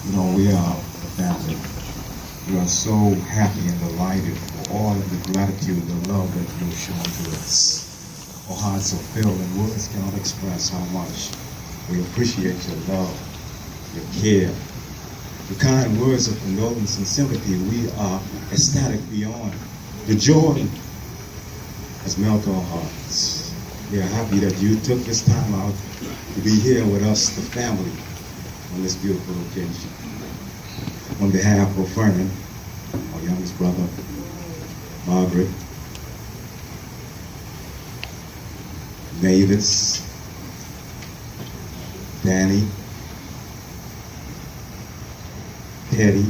You know, we are a family. We are so happy and delighted for all of the gratitude, the love that you've shown to us. Our hearts are filled and words cannot express how much we appreciate your love, your care, the kind words of condolence and sympathy. We are ecstatic beyond. The joy has melted our hearts. We are happy that you took this time out to be here with us, the family, on this beautiful occasion. On behalf of Vernon, our youngest brother, Margaret, Mavis, Danny, Teddy,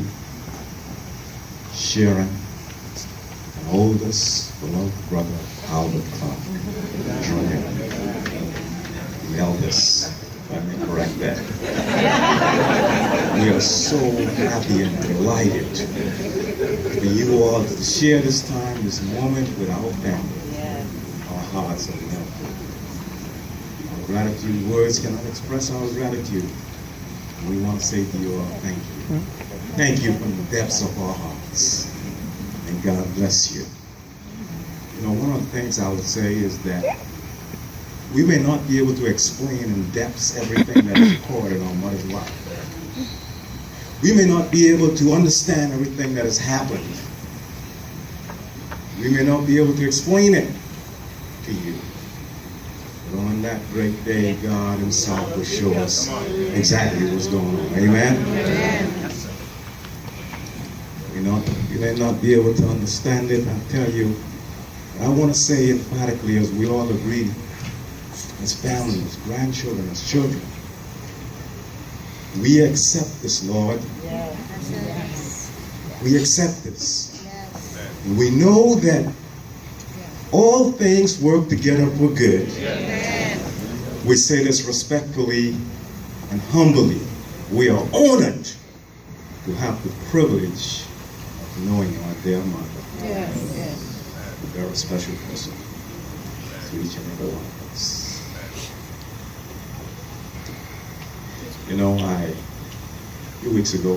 Sharon, and oldest beloved brother, Albert Clark, Jr. The eldest. Let me correct that. We are so happy and delighted for you all to share this time, this moment with our family. Our hearts are melted. Our gratitude, words cannot express our gratitude. We want to say to you all, thank you. Thank you from the depths of our hearts. And God bless you. You know, one of the things I would say is that we may not be able to explain in depth everything that is recorded on Mother's life. We may not be able to understand everything that has happened. We may not be able to explain it to you. But on that great day, God Himself will show us exactly what's going on. Amen? Amen. You may not be able to understand it, I tell you. But I want to say emphatically, as we all agree, as families, grandchildren, as children, we accept this, Lord. Yes. We accept this. Yes. And we know that all things work together for good. Yes. We say this respectfully and humbly. We are honored to have the privilege of knowing our dear mother. Yes. Yes. A very special person to each and every one of us. You know, a few weeks ago,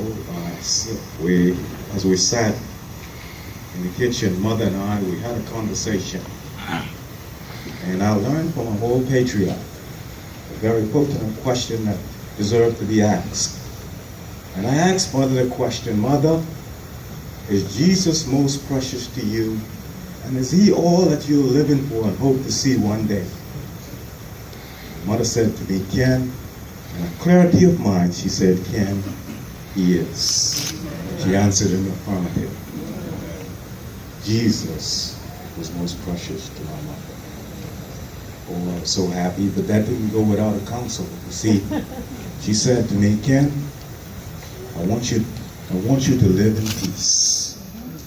as we sat in the kitchen, Mother and I, we had a conversation. And I learned from a whole patriarch a very pertinent question that deserved to be asked. And I asked Mother the question, Mother, is Jesus most precious to you? And is He all that you're living for and hope to see one day? Mother said to me, Ken, and a clarity of mind, she said, Ken, He is. She answered in the affirmative. Jesus was most precious to my mother. Oh, I was so happy, but that didn't go without a counsel. You see, she said to me, Ken, I want you to live in peace.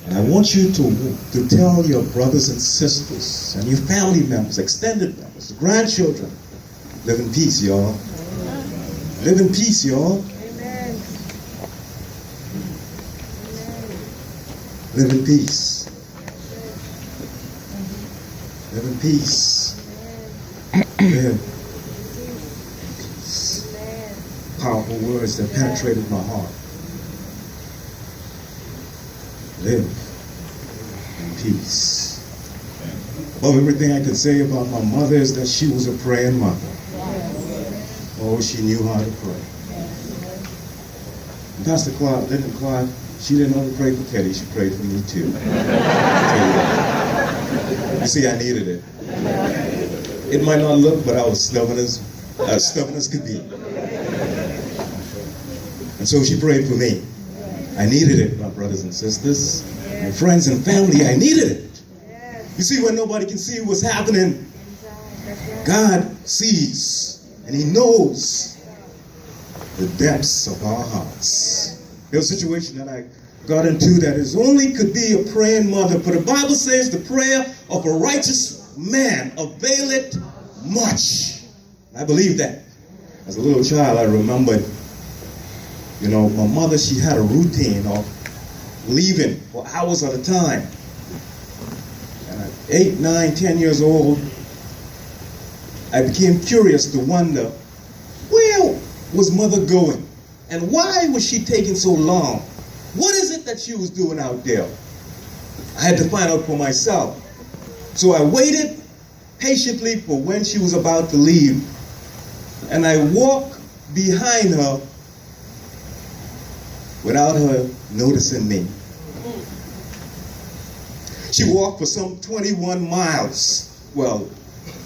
And I want you to tell your brothers and sisters and your family members, extended members, grandchildren, live in peace, y'all. Live in peace, y'all. Amen. Live in peace. Live in peace. Live in peace. Powerful words that penetrated my heart. Live in peace. Above everything I could say about my mother is that she was a praying mother. Oh, she knew how to pray. And Pastor Clark, she didn't only pray for Teddy, she prayed for me too. You see, I needed it. It might not look, but I was stubborn as could be. And so she prayed for me. I needed it, my brothers and sisters, my friends and family, I needed it. You see, when nobody can see what's happening, God sees. And He knows the depths of our hearts. There's a situation that I got into that is only could be a praying mother. For the Bible says the prayer of a righteous man availeth much. I believe that. As a little child, I remembered, you know, my mother, she had a routine of leaving for hours at a time. And at 8, 9, 10 years old, I became curious to wonder, where was Mother going? And why was she taking so long? What is it that she was doing out there? I had to find out for myself. So I waited patiently for when she was about to leave. And I walked behind her without her noticing me. She walked for some 21 miles. Well,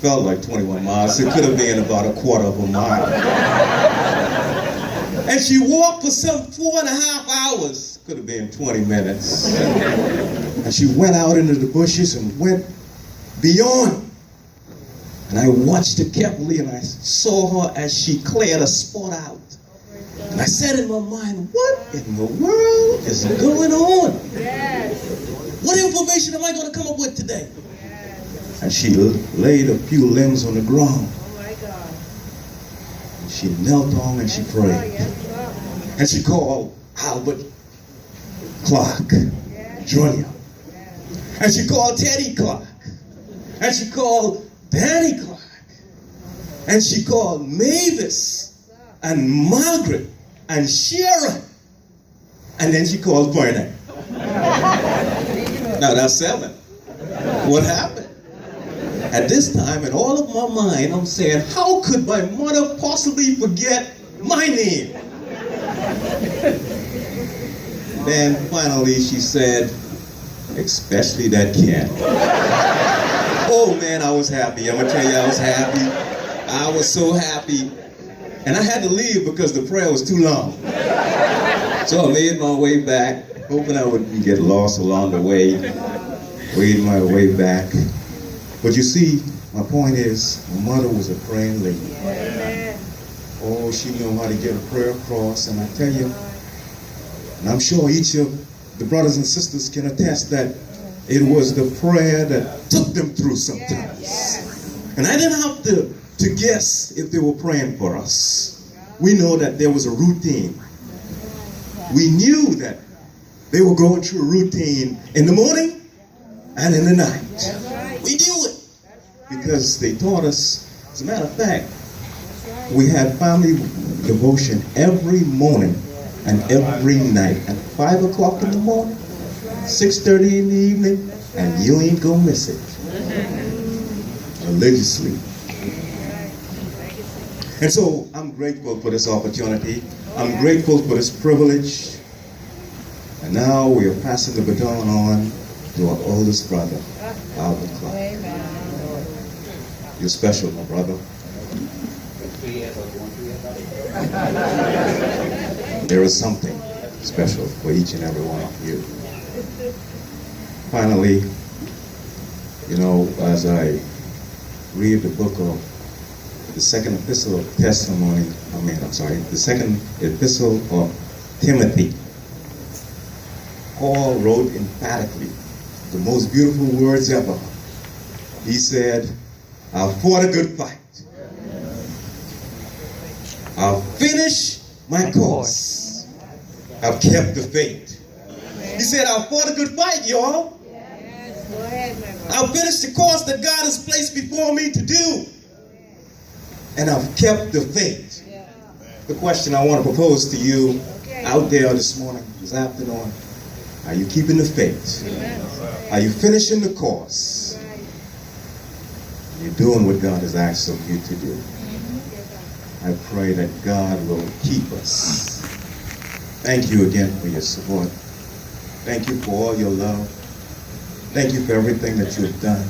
felt like 21 miles. It could have been about a quarter of a mile. And she walked for some 4.5 hours. Could have been 20 minutes. And she went out into the bushes and went beyond. And I watched her carefully and I saw her as she cleared a spot out. And I said in my mind, what in the world is going on? Yes. What information am I going to come up with today? Yes. And she laid a few limbs on the ground. Oh my God. And she knelt down and she prayed. Yes. And she called Albert Clark Jr. And she called Teddy Clark. And she called Danny Clark. And she called Mavis and Margaret and Sharon. And then she called Bernard. Now that's 7. What happened? At this time, in all of my mind, I'm saying, how could my mother possibly forget my name? Then finally she said, especially that Ken. Oh man, I was happy. I'm gonna tell you, I was happy. I was so happy. And I had to leave because the prayer was too long. So I made my way back, hoping I wouldn't get lost along the way. Made my way back. But you see, my point is, my mother was a praying lady. Oh, she knew how to get a prayer across. And I tell you, and I'm sure each of the brothers and sisters can attest that it was the prayer that took them through sometimes. And I didn't have to guess if they were praying for us. We know that there was a routine. We knew that they were going through a routine in the morning and in the night. We knew it because they taught us. As a matter of fact, we had family devotion every morning and every night at 5 o'clock in the morning, 6:30 in the evening, and you ain't gonna miss it. Religiously. And so I'm grateful for this opportunity. I'm grateful for this privilege. And now we are passing the baton on to our oldest brother, Albert Clark. You're special, my brother. There is something special for each and every one of you. Finally, you know, as I read the book of the second epistle of the second epistle of Timothy, Paul wrote emphatically the most beautiful words ever. He said, I've fought a good fight. I've finished my course. I've kept the faith. He said, I've fought a good fight, y'all. Yes, go ahead, my brother. I've finished the course that God has placed before me to do. And I've kept the faith. Yeah. The question I want to propose to you out there this morning, this afternoon, are you keeping the faith? Amen. Are you finishing the course? Are you doing what God has asked of you to do? I pray that God will keep us. Thank you again for your support. Thank you for all your love. Thank you for everything that you have done.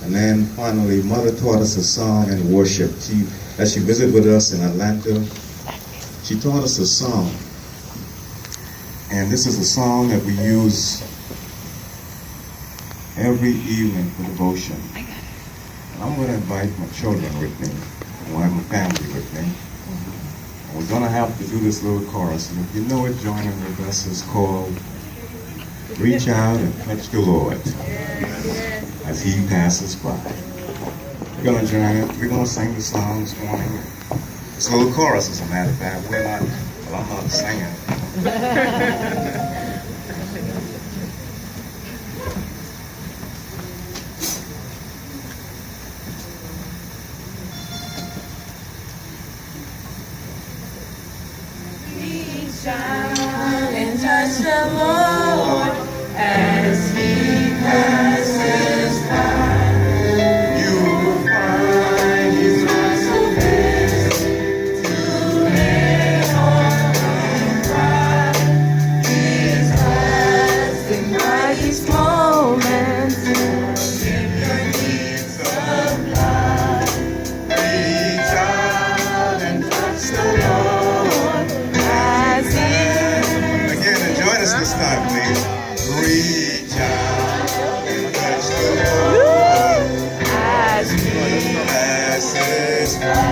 And then finally, Mother taught us a song and worship. As she visited with us in Atlanta, she taught us a song. And this is a song that we use every evening for devotion. And I'm going to invite my children with me. I have my family with me. And we're going to have to do this little chorus. And if you know it, join in with us. It's called Reach Out and Touch the Lord as He passes by. We're going to join in. We're going to sing the song this morning. It's a little chorus, as a matter of fact. I'm not singing. Reach out and touch the Lord as He passes by. You will find He's not so busy to hear or cry. He's passing by these moments. If your needs supplied, reach out and touch the Lord. As He Again, and join us this time, please. Reach out and touch the Lord as He passes by.